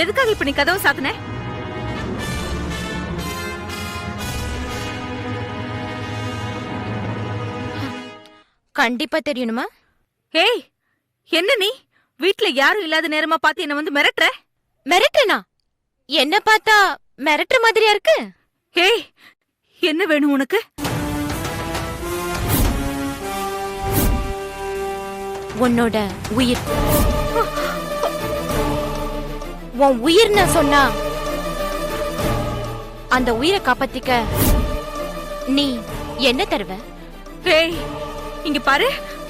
எதுக்காக இப்ப நீ கதவை சாத்துன? கண்டிப்பா தெரியணுமா? ஏய், என்ன நீ வீட்ல யாரும் இல்லாத நேரமா பார்த்து என்ன வந்து மிரட்டுற? மிரட்டுனா? என்ன பார்த்தா மிரட்டுற மாதிரியா இருக்கு? ஏய், என்ன வேணும் உனக்கு? உன்னோட உயிர். உன் உயிர் நான் சொன்னா அந்த உயிரை காப்பாத்திக்க நீ என்ன தருவ? ஏய், இங்க பாரு,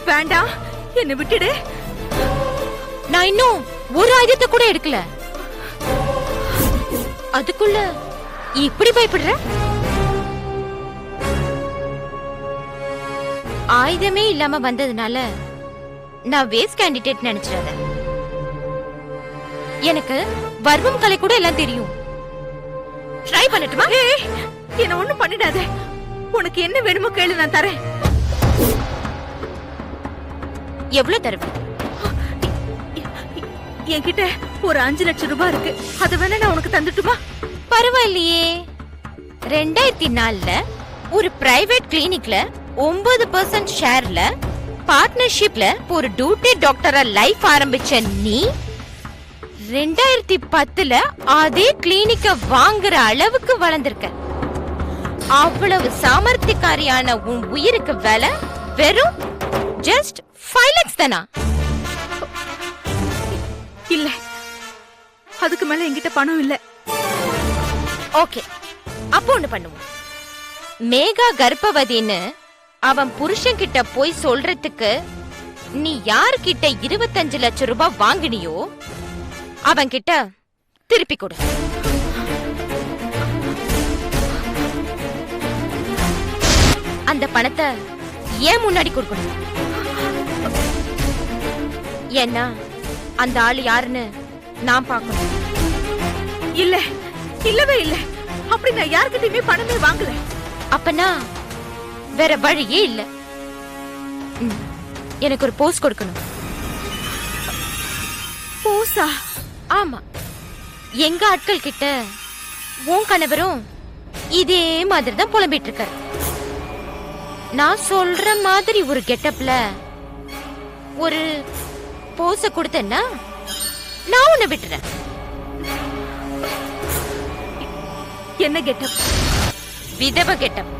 வேண்டாம், என்ன விட்டுடு. நான் இன்னும் ஒரு ஆயுதத்தை கூட எடுக்கல, அதுக்குள்ள இப்படி பயப்படுற? ஆயுதமே இல்லாம வந்ததுனால நான் வேஸ்ட் கேண்டிடேட் நினைச்சிடாத. எனக்கு வர்மம் கலை கூட எல்லாம் தெரியும். ட்ரை பண்ணட்டுமா? ஏய், என்ன ஒண்ணும் பண்ணிடாத. உனக்கு என்ன வேணுமோ கேளு, நான் தரேன். எவ்வளவு தருவ? என்கிட்ட ஒரு 5 லட்சம் ரூபாய் இருக்கு. அத வேணா நான் உனக்கு தந்துட்டுமா? பரவாயில்லையே. 2004ல ஒரு பிரைவேட் கிளினிக்ல 9% ஷேர்ல பார்ட்னர்ஷிப்ல ஒரு டியூட்டி டாக்டரா லைஃப் ஆரம்பிச்ச நீ 2010ல அதே கிளினிக்க வாங்குற அளவுக்கு வளர்ந்திருக்க. அவ்வளவு சாமர்த்தியக்காரியான உன் உயிருக்கு விலை வெறும் ஜஸ்ட் 5 lakhs தானா? இல்ல, அதுக்கு மேல என்கிட்ட பணம் இல்ல. ஓகே, அப்போ ஒண்ணு பண்ணுவோம். மேகா கர்ப்பவதின்னு அவன் புருஷன் கிட்ட போய் சொல்றதுக்கு நீ யார்கிட்ட 25 லட்சம் ரூபாய் வாங்கினியோ அவன் கிட்ட திருப்பி கொடு. அந்த பணத்தை ஏன் முன்னாடி கொடுக்கணும்? ஏன்னா அந்த ஆளு யாருன்னு நான் பார்க்கணும். இல்ல, இல்லவே இல்ல. அப்படி நான் யார்கிட்டயுமே பணமே வாங்கல. அப்பனா வேற வழியே இல்ல. எனக்கு ஒரு போஸ்ட் கொடுக்கணும். போஸா? ஆமா, எங்க ஆட்கள் கிட்ட உன் கணவரும் இதே மாதிரி தான் புலம்பிட்டு இருக்காரு. நான் சொல்ற மாதிரி ஒரு கெட்டப்ல ஒரு போஸ கொடுத்தேன்னா நான் உன்னை விட்டுறேன். என்ன கெட்டப்? விதவ கெட்டப்.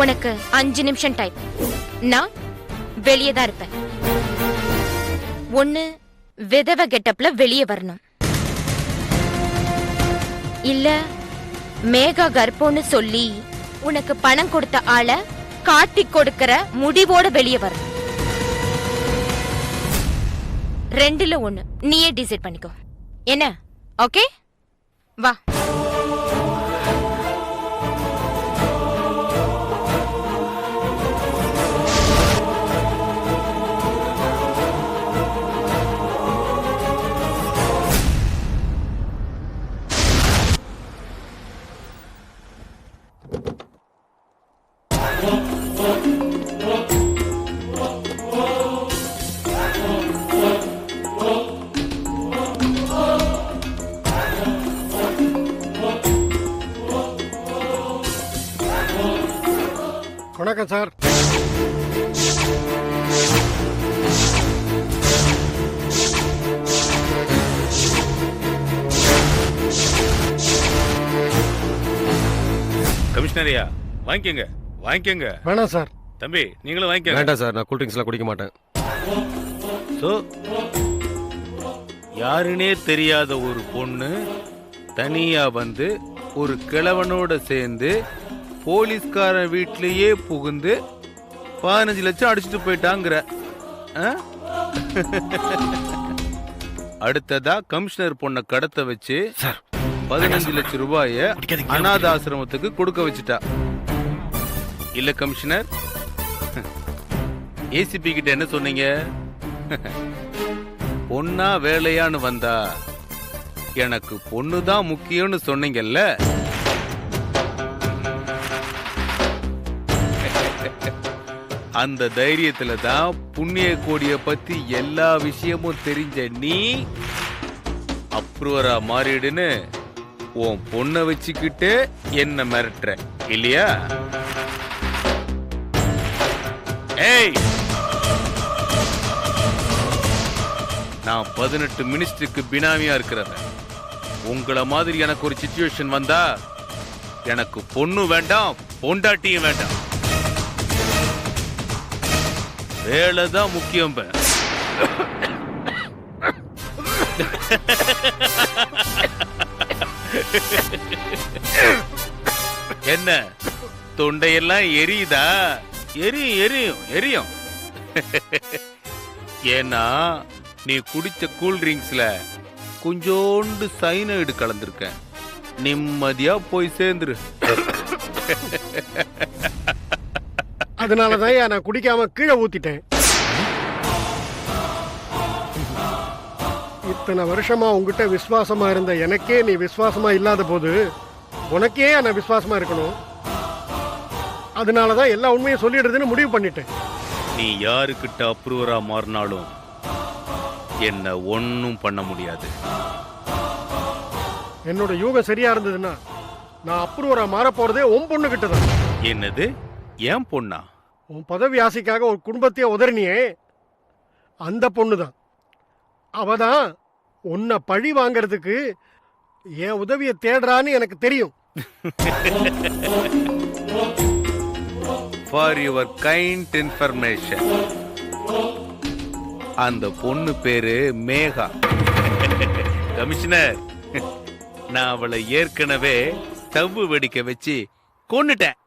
உனக்கு 5 நிமிஷம் டைம். நான் வெளியே தான் இருப்பேன். ஒண்ணு விதவ கெட்டப்ல வெளியே வரணும், இல்ல மேகா கர்ப்பம்னு சொல்லி உனக்கு பணம் கொடுத்த ஆளை காட்டி கொடுக்கிற முடிவோட வெளியே வரணும். 2ல 1 நீயே டிசைட் பண்ணிக்கோ. என்ன? ஓகே, வா. வணக்கம் சார். கமிஷனரியா, வாங்கிக்கங்க வாங்கிக்கங்க. வேணாம் சார். தம்பி, நீங்களும் வாங்கிக்கங்க. வேண்டாம் சார், நான் கூல் ட்ரிங்க்ஸ்லாம் குடிக்க மாட்டேன். சோ, யாருனே தெரியாத ஒரு பொண்ணு தனியா வந்து ஒரு கிழவனோட சேர்ந்து போலீஸ்காரன் வீட்லயே புகுந்து 15 லட்சம் அடிச்சுட்டு போயிட்டாங்கிற. அடுத்ததா கமிஷனர் பொண்ணை கடத்த வச்சு 15 லட்சம் ரூபாய அநாத ஆசிரமத்துக்கு கொடுக்க வச்சுட்டா. இல்ல கமிஷனர், ஏசிபி கிட்ட என்ன சொன்னீங்க? பொண்ணா வேலையான்னு வந்தா எனக்கு பொண்ணுதான் முக்கியம்னு சொன்னீங்கல்ல, அந்த தைரியத்துல தான் புண்ணிய கோடிய பத்தி எல்லா விஷயமும் தெரிஞ்ச நீ அப்ரூவரா மாறிடுன்னு உன் பொண்ணை வச்சுக்கிட்டு என்ன மிரட்டுற இல்லையா? ஏய், நான் 18 மினிஸ்டருக்கு பினாமியா இருக்கிறவன். உங்களை மாதிரி எனக்கு ஒரு சிச்சுவேஷன் வந்தா எனக்கு பொண்ணு வேண்டாம், பொண்டாட்டியும் வேண்டாம், வேலைதான் முக்கியம். என்ன தொண்டையெல்லாம் எரியுதா? எரியும் எரியும் எரியும். ஏன்னா நீ குடிச்ச கூல் ட்ரிங்க்ஸ்ல கொஞ்சோண்டு சைனைடு கலந்துருக்க. நிம்மதியா போய் சேர்ந்துரு. அதனாலதான் நான் குடிக்காம கீழே ஊத்திட்டேன். இத்தனை வருஷமா உங்ககிட்ட விசுவாசமா இருந்த எனக்கே நீ விசுவாசமா இல்லாத போது உனக்கே நான் விசுவாசமா இருக்கணும். அதனாலதான் எல்லா உண்மையும் சொல்லிடுறதுன்னு முடிவு பண்ணிட்டேன். நீ யாருக்கிட்ட அப்ரூவரா மாறினாலும் என்ன ஒன்னும் பண்ண முடியாது. என்னோட யூகம் சரியா இருந்ததுன்னா நான் அப்ரூவரா மாற போறதே உன் பொண்ணு கிட்ட தான். என்னது? ஏன் பொண்ணா? உன் பதவி ஆசைக்காக ஒரு குடும்பத்தையே உதறினியே, அந்த பொண்ணுதான். அவதான் உன்னை பழி வாங்கறதுக்கு என் உதவியை தேடுறான்னு எனக்கு தெரியும். For your kind information, அந்த பொண்ணு பேரு மேகா. கமிஷனர், நான் அவளை ஏற்கனவே ஸ்டவ் வெடிக்க வச்சு கொன்னுட்டேன்.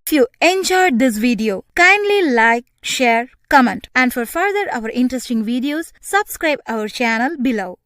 If you enjoyed this video, kindly like, share, comment, and for further our interesting videos, subscribe our channel below.